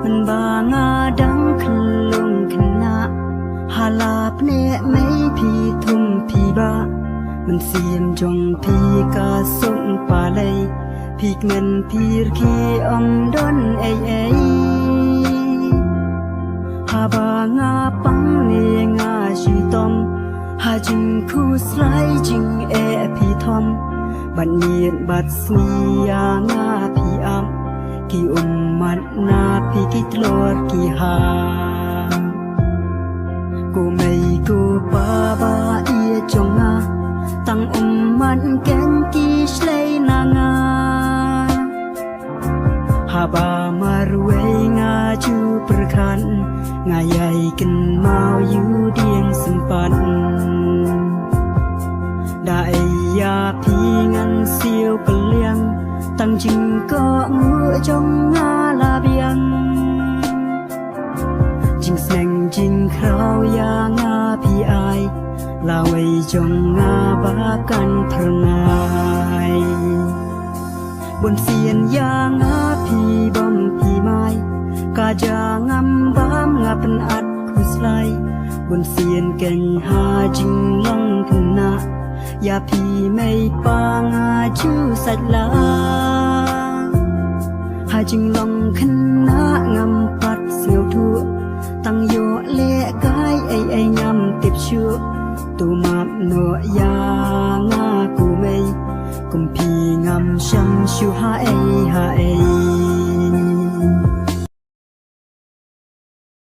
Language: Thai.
มันบางาดังขึ้นลงขึ้นนาหาลาบเนะไม่พี่ทุ่มพี่บ้ามันเสียมจงพี่กาส่งป่าเลยพี่เงินพี่รีอมดนไอหาบางาปังเนงาชีตอมหาจิงคู่สไลจิงพี่ทอมบัดเนียนบัดสนียางาพี่อำกี่มัดนาพี่กิตลอดกี่หากูไม่กูปาบาเอียจงอาตั้งมันแกนกี่ชเลยนางาหาบามารวยงาจูประคันงาใหญ่กันมาอยู่เดียงสัมปันได้ยาพี่งันเสียวกะเลียงตั้งจิงก็งัวจงงาลาเบียงจิงแสงจิงคราวยางาพี่อายลาไว้จงงาบากันพระนายบนเสียนยางาพี่บอมพี่ไม้กาจางำบามงาเป็นอัดคุสไลบนเสียนเก่งหาจิงลองขึ้นนาอย่าพี่ไม่ปางาจูสัตลาหาจิงลองขึ้นนางำปัดเสียวทั่วตั้งโยเละกายไอยำติบชั่วตูมาบโนยางากูไม่กุมพี่งำช้ำชูหาไอ